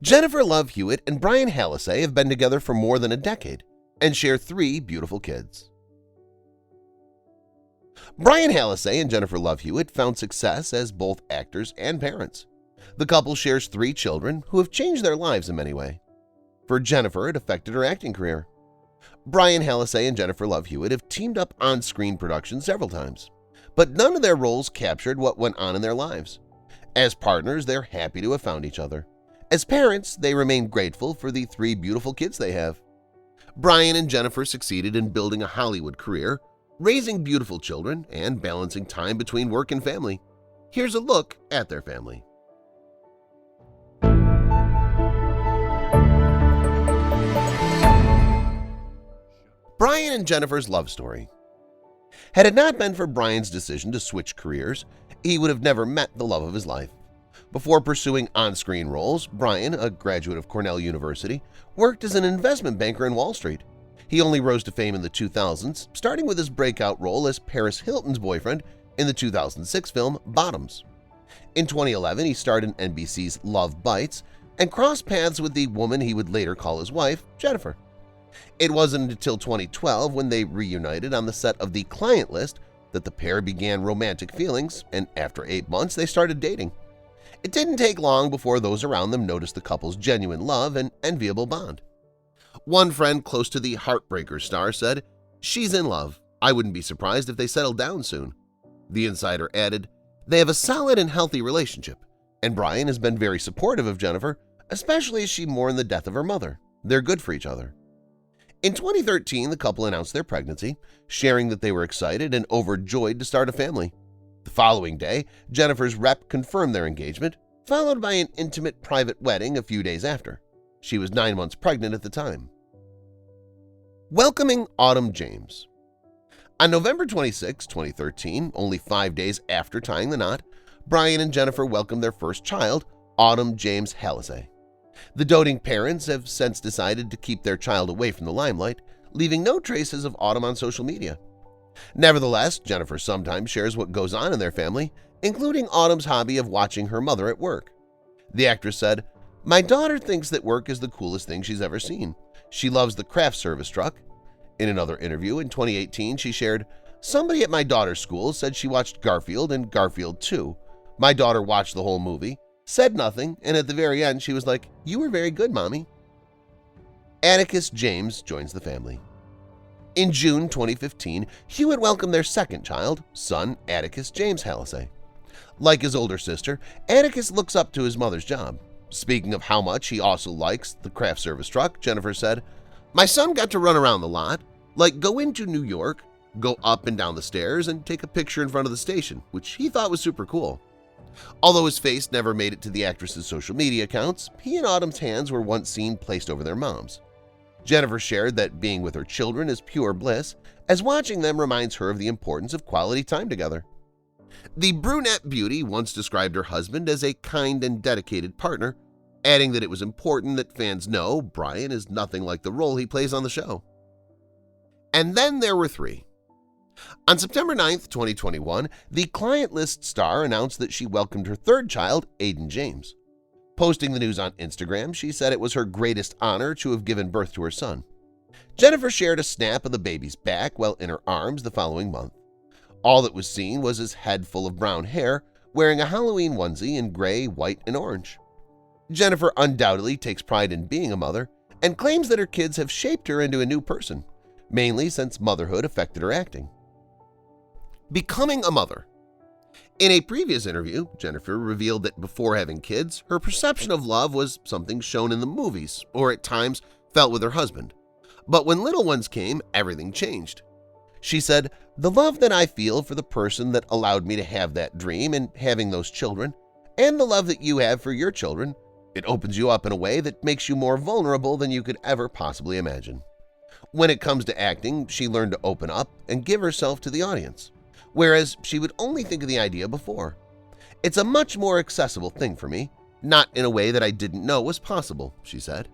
Jennifer Love Hewitt and Brian Hallisay have been together for more than a decade and share 3 beautiful kids. Brian Hallisay and Jennifer Love Hewitt found success as both actors and parents. The couple shares 3 children who have changed their lives in many ways. For Jennifer, it affected her acting career. Brian Hallisay and Jennifer Love Hewitt have teamed up on-screen productions several times, but none of their roles captured what went on in their lives. As partners, they're happy to have found each other. As parents, they remain grateful for the 3 beautiful kids they have. Brian and Jennifer succeeded in building a Hollywood career, raising beautiful children, and balancing time between work and family. Here's a look at their family. Brian and Jennifer's love story. Had it not been for Brian's decision to switch careers, he would have never met the love of his life. Before pursuing on-screen roles, Brian, a graduate of Cornell University, worked as an investment banker in Wall Street. He only rose to fame in the 2000s, starting with his breakout role as Paris Hilton's boyfriend in the 2006 film Bottoms. In 2011, he starred in NBC's Love Bites and crossed paths with the woman he would later call his wife, Jennifer. It wasn't until 2012, when they reunited on the set of The Client List, that the pair began romantic feelings, and after 8 months they started dating. It didn't take long before those around them noticed the couple's genuine love and enviable bond. One friend close to the Heartbreaker star said, "She's in love. I wouldn't be surprised if they settled down soon." The insider added, "They have a solid and healthy relationship, and Brian has been very supportive of Jennifer, especially as she mourned the death of her mother. They're good for each other." In 2013, the couple announced their pregnancy, sharing that they were excited and overjoyed to start a family. The following day, Jennifer's rep confirmed their engagement, followed by an intimate private wedding a few days after. She was 9 months pregnant at the time. Welcoming Autumn James. On November 26, 2013, only 5 days after tying the knot, Brian and Jennifer welcomed their first child, Autumn James Hallisay. The doting parents have since decided to keep their child away from the limelight, leaving no traces of Autumn on social media. Nevertheless, Jennifer sometimes shares what goes on in their family, including Autumn's hobby of watching her mother at work. The actress said, "My daughter thinks that work is the coolest thing she's ever seen. She loves the craft service truck." In another interview in 2018, she shared, "Somebody at my daughter's school said she watched Garfield and Garfield 2. My daughter watched the whole movie, said nothing, and at the very end she was like, 'You were very good, Mommy.'" Atticus James joins the family. In June 2015, Hewitt welcomed their second child, son Atticus James Hallisay. Like his older sister, Atticus looks up to his mother's job. Speaking of how much he also likes the craft service truck, Jennifer said, "My son got to run around the lot, like go into New York, go up and down the stairs, and take a picture in front of the station, which he thought was super cool." Although his face never made it to the actress's social media accounts, he and Autumn's hands were once seen placed over their moms. Jennifer shared that being with her children is pure bliss, as watching them reminds her of the importance of quality time together. The brunette beauty once described her husband as a kind and dedicated partner, adding that it was important that fans know Brian is nothing like the role he plays on the show. And then there were 3. On September 9, 2021, the Client List star announced that she welcomed her third child, Aiden James. Posting the news on Instagram, she said it was her greatest honor to have given birth to her son. Jennifer shared a snap of the baby's back while in her arms the following month. All that was seen was his head full of brown hair, wearing a Halloween onesie in gray, white, and orange. Jennifer undoubtedly takes pride in being a mother and claims that her kids have shaped her into a new person, mainly since motherhood affected her acting. Becoming a mother. In a previous interview, Jennifer revealed that before having kids, her perception of love was something shown in the movies or at times felt with her husband. But when little ones came, everything changed. She said, "The love that I feel for the person that allowed me to have that dream and having those children, and the love that you have for your children, it opens you up in a way that makes you more vulnerable than you could ever possibly imagine." When it comes to acting, she learned to open up and give herself to the audience, whereas she would only think of the idea before. "It's a much more accessible thing for me, not in a way that I didn't know was possible," she said.